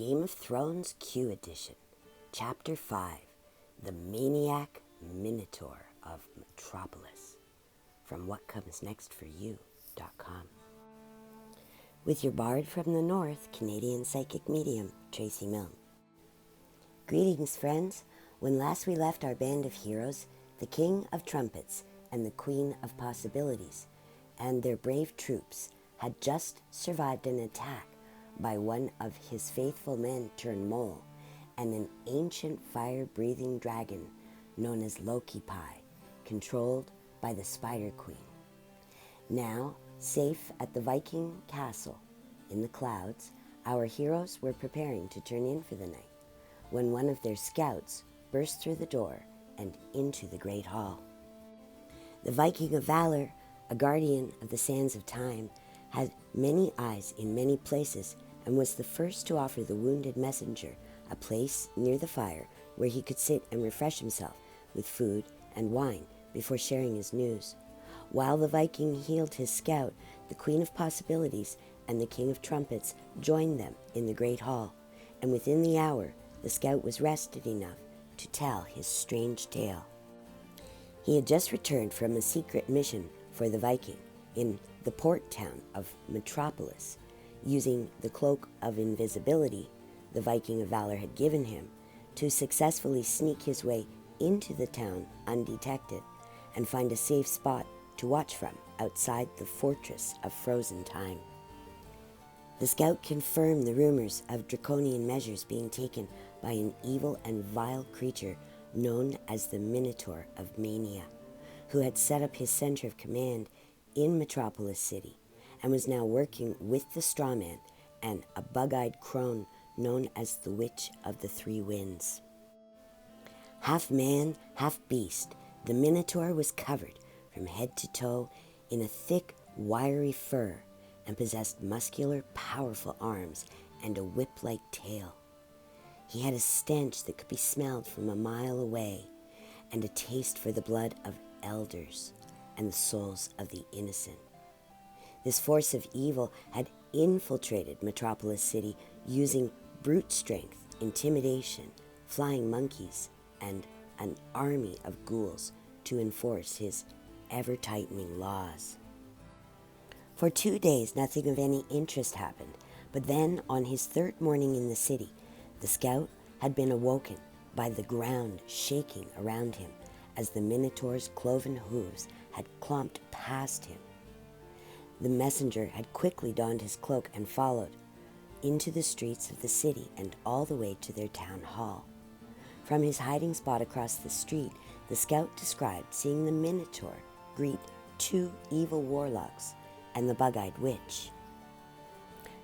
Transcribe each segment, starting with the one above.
Game of Thrones Q Edition, Chapter 5, The Maniac Minotaur of Metropolis, from whatcomesnextforyou.com. With your bard from the north, Canadian psychic medium, Tracey Milne. Greetings, friends. When last we left our band of heroes, the King of Trumpets and the Queen of Possibilities and their brave troops had just survived an attack by one of his faithful men turned mole and an ancient fire-breathing dragon known as Loki Pie, controlled by the Spider Queen. Now, safe at the Viking castle in the clouds, our heroes were preparing to turn in for the night when one of their scouts burst through the door and into the great hall. The Viking of Valor, a guardian of the sands of time, had many eyes in many places and was the first to offer the wounded messenger a place near the fire where he could sit and refresh himself with food and wine before sharing his news. While the Viking healed his scout, the Queen of Possibilities and the King of Trumpets joined them in the great hall, and within the hour the scout was rested enough to tell his strange tale. He had just returned from a secret mission for the Viking in the port town of Metropolis, using the cloak of invisibility the Viking of Valor had given him to successfully sneak his way into the town undetected and find a safe spot to watch from outside the fortress of frozen time. The scout confirmed the rumors of draconian measures being taken by an evil and vile creature known as the Minotaur of Mania, who had set up his center of command in Metropolis City and was now working with the strawman and a bug-eyed crone known as the Witch of the Three Winds. Half man, half beast, the Minotaur was covered from head to toe in a thick, wiry fur and possessed muscular, powerful arms and a whip-like tail. He had a stench that could be smelled from a mile away and a taste for the blood of elders and the souls of the innocent. This force of evil had infiltrated Metropolis City using brute strength, intimidation, flying monkeys, and an army of ghouls to enforce his ever-tightening laws. For 2 days, nothing of any interest happened, but then, on his third morning in the city, the scout had been awoken by the ground shaking around him as the Minotaur's cloven hooves had clomped past him. The messenger had quickly donned his cloak and followed into the streets of the city and all the way to their town hall. From his hiding spot across the street, the scout described seeing the Minotaur greet 2 evil warlocks and the bug-eyed witch.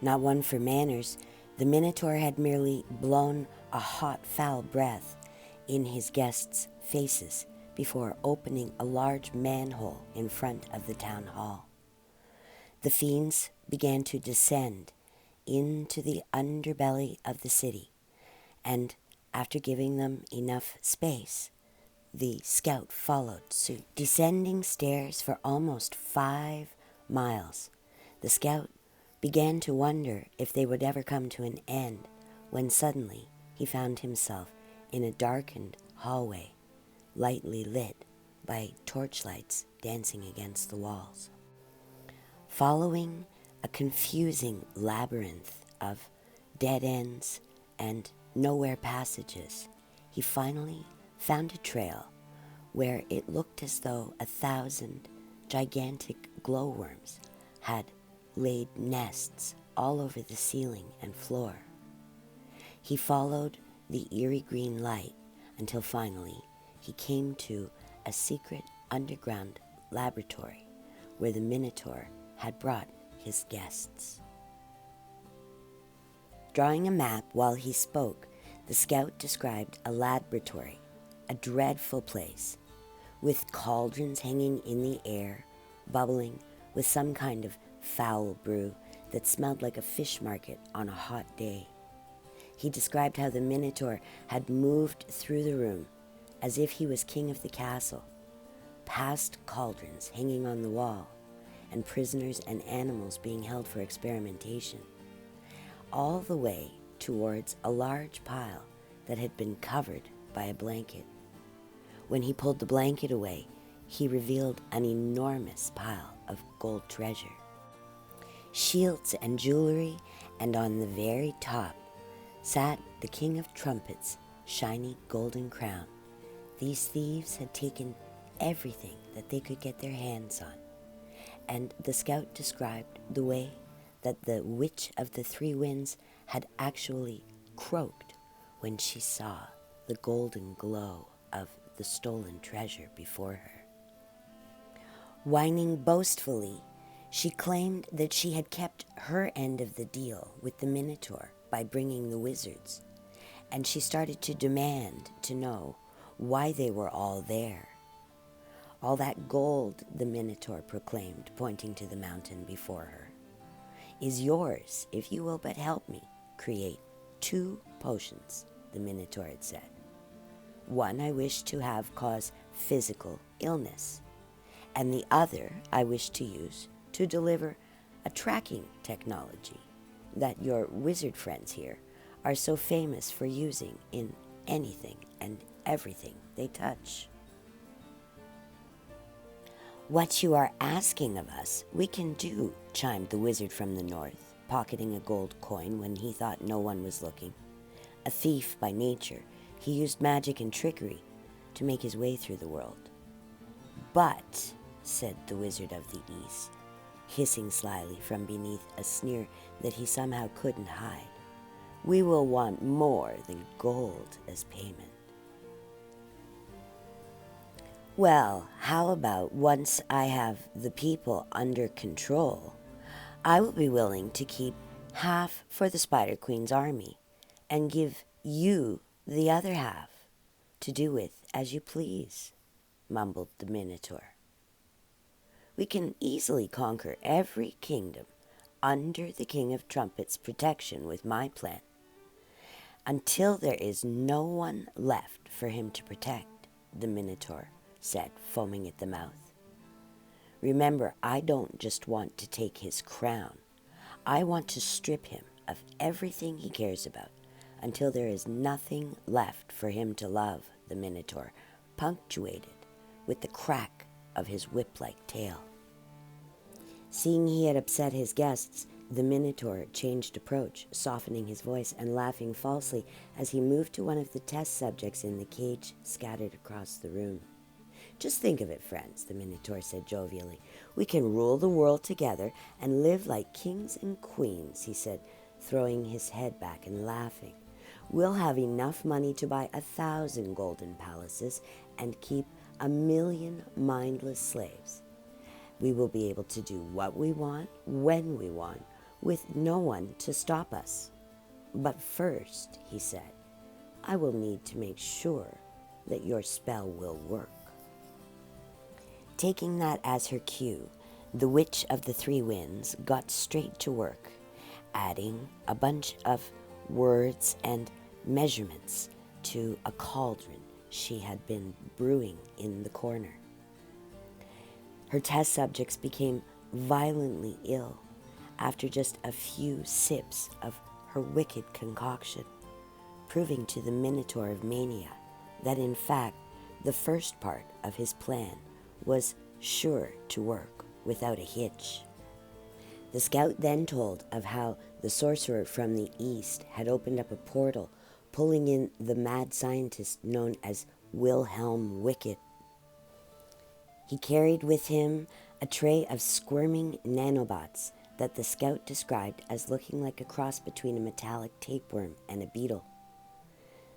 Not one for manners, the Minotaur had merely blown a hot, foul breath in his guests' faces before opening a large manhole in front of the town hall. The fiends began to descend into the underbelly of the city, and after giving them enough space, the scout followed suit. Descending stairs for almost 5 miles, the scout began to wonder if they would ever come to an end, when suddenly he found himself in a darkened hallway, lightly lit by torchlights dancing against the walls. Following a confusing labyrinth of dead ends and nowhere passages, he finally found a trail where it looked as though 1,000 gigantic glowworms had laid nests all over the ceiling and floor. He followed the eerie green light until finally he came to a secret underground laboratory where the Minotaur had brought his guests. Drawing a map while he spoke, the scout described a laboratory, a dreadful place, with cauldrons hanging in the air, bubbling with some kind of foul brew that smelled like a fish market on a hot day. He described how the Minotaur had moved through the room as if he was king of the castle, past cauldrons hanging on the wall, and prisoners and animals being held for experimentation, all the way towards a large pile that had been covered by a blanket. When he pulled the blanket away, he revealed an enormous pile of gold treasure, shields and jewelry, and on the very top sat the King of Trumpets' shiny golden crown. These thieves had taken everything that they could get their hands on, and the scout described the way that the Witch of the Three Winds had actually croaked when she saw the golden glow of the stolen treasure before her. Whining boastfully, she claimed that she had kept her end of the deal with the Minotaur by bringing the wizards, and she started to demand to know why they were all there. All that gold, the Minotaur proclaimed, pointing to the mountain before her, is yours if you will but help me create 2 potions, the Minotaur had said. One I wish to have cause physical illness, and the other I wish to use to deliver a tracking technology that your wizard friends here are so famous for using in anything and everything they touch. What you are asking of us, we can do, chimed the wizard from the north, pocketing a gold coin when he thought no one was looking. A thief by nature, he used magic and trickery to make his way through the world. But, said the wizard of the east, hissing slyly from beneath a sneer that he somehow couldn't hide, we will want more than gold as payment. Well, how about once I have the people under control, I will be willing to keep half for the Spider Queen's army and give you the other half to do with as you please, mumbled the Minotaur. We can easily conquer every kingdom under the King of Trumpets' protection with my plan, until there is no one left for him to protect, the Minotaur said, foaming at the mouth. Remember, I don't just want to take his crown. I want to strip him of everything he cares about until there is nothing left for him to love, the Minotaur punctuated with the crack of his whip-like tail. Seeing he had upset his guests, the Minotaur changed approach, softening his voice and laughing falsely as he moved to one of the test subjects in the cage scattered across the room. Just think of it, friends, the Minotaur said jovially. We can rule the world together and live like kings and queens, he said, throwing his head back and laughing. We'll have enough money to buy 1,000 golden palaces and keep 1,000,000 mindless slaves. We will be able to do what we want, when we want, with no one to stop us. But first, he said, I will need to make sure that your spell will work. Taking that as her cue, the Witch of the Three Winds got straight to work, adding a bunch of words and measurements to a cauldron she had been brewing in the corner. Her test subjects became violently ill after just a few sips of her wicked concoction, proving to the Minotaur of Mania that in fact the first part of his plan was sure to work without a hitch. The scout then told of how the sorcerer from the east had opened up a portal, pulling in the mad scientist known as Wilhelm Wicked. He carried with him a tray of squirming nanobots that the scout described as looking like a cross between a metallic tapeworm and a beetle.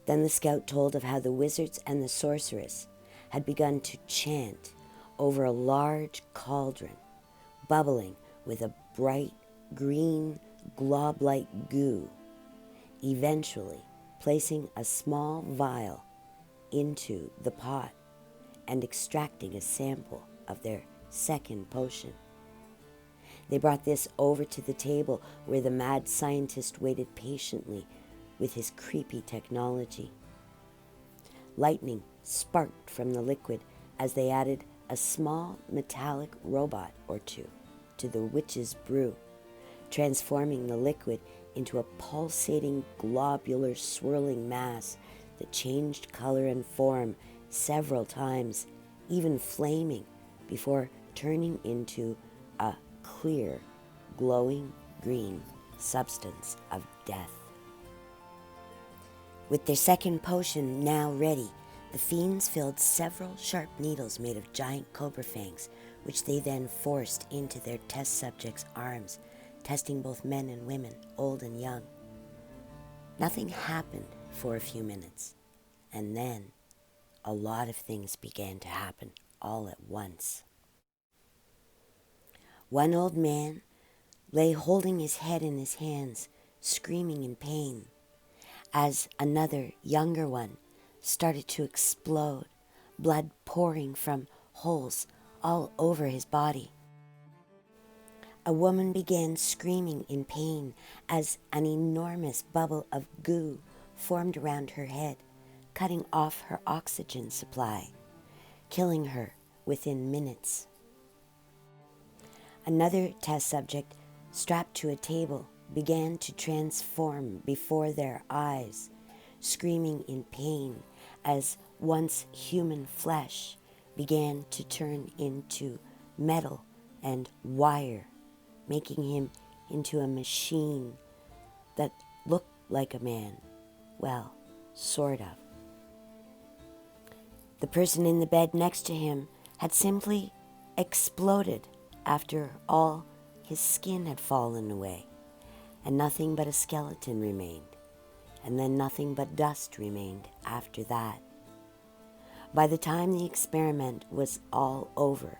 Then the scout told of how the wizards and the sorceress had begun to chant over a large cauldron, bubbling with a bright green glob-like goo, eventually placing a small vial into the pot and extracting a sample of their second potion. They brought this over to the table where the mad scientist waited patiently with his creepy technology. Lightning sparked from the liquid as they added a small metallic robot or two to the witch's brew, transforming the liquid into a pulsating, globular, swirling mass that changed color and form several times, even flaming, before turning into a clear, glowing green substance of death. With their second potion now ready, the fiends filled several sharp needles made of giant cobra fangs, which they then forced into their test subjects' arms, testing both men and women, old and young. Nothing happened for a few minutes, and then a lot of things began to happen all at once. One old man lay holding his head in his hands, screaming in pain, as another, younger one, started to explode, blood pouring from holes all over his body. A woman began screaming in pain as an enormous bubble of goo formed around her head, cutting off her oxygen supply, killing her within minutes. Another test subject, strapped to a table, began to transform before their eyes, screaming in pain as once human flesh began to turn into metal and wire, making him into a machine that looked like a man. Well, sort of. The person in the bed next to him had simply exploded after all his skin had fallen away, and nothing but a skeleton remained, and then nothing but dust remained after that. By the time the experiment was all over,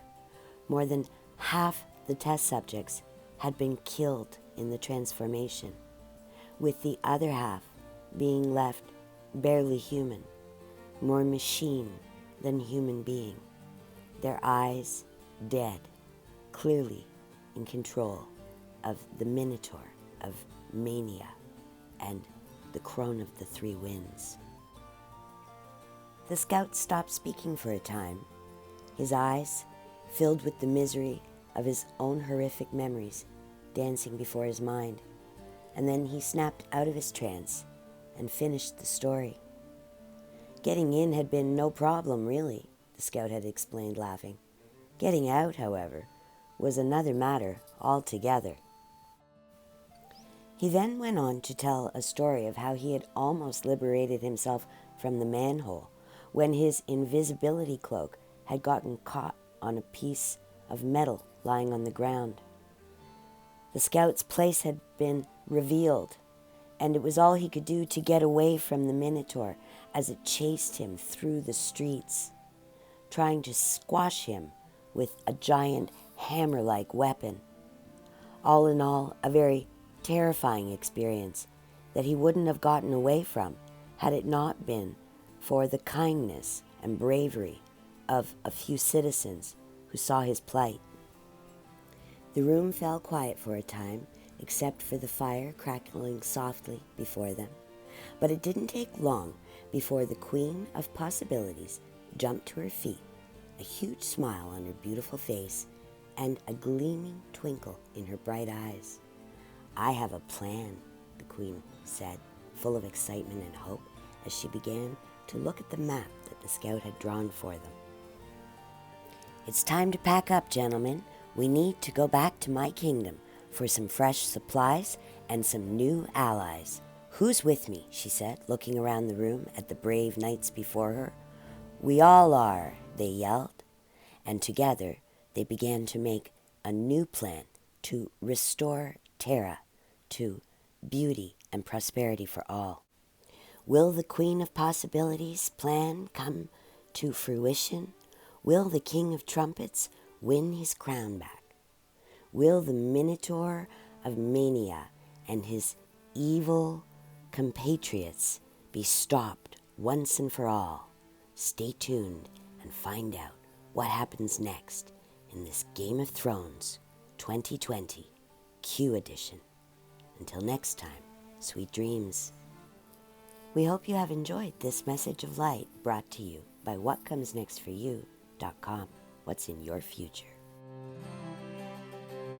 more than half the test subjects had been killed in the transformation, with the other half being left barely human, more machine than human being, their eyes dead, clearly in control of the Minotaur of Mania and the Crone of the Three Winds. The scout stopped speaking for a time, his eyes, filled with the misery of his own horrific memories, dancing before his mind, and then he snapped out of his trance and finished the story. Getting in had been no problem, really, the scout had explained, laughing. Getting out, however, was another matter altogether. He then went on to tell a story of how he had almost liberated himself from the manhole when his invisibility cloak had gotten caught on a piece of metal lying on the ground. The scout's place had been revealed, and it was all he could do to get away from the Minotaur as it chased him through the streets, trying to squash him with a giant hammer-like weapon. All in all, a very terrifying experience that he wouldn't have gotten away from had it not been for the kindness and bravery of a few citizens who saw his plight. The room fell quiet for a time, except for the fire crackling softly before them, but it didn't take long before the Queen of Possibilities jumped to her feet, a huge smile on her beautiful face and a gleaming twinkle in her bright eyes. "I have a plan," the Queen said, full of excitement and hope, as she began to look at the map that the scout had drawn for them. "It's time to pack up, gentlemen. We need to go back to my kingdom for some fresh supplies and some new allies. Who's with me?" she said, looking around the room at the brave knights before her. "We all are," they yelled, and together they began to make a new plan to restore Terra to beauty and prosperity for all. Will the Queen of Possibilities' plan come to fruition? Will the King of Trumpets win his crown back? Will the Minotaur of Mania and his evil compatriots be stopped once and for all? Stay tuned and find out what happens next in this Game of Thrones 2020 Q Edition. Until next time, sweet dreams. We hope you have enjoyed this message of light brought to you by whatcomesnextforyou.com. What's in your future?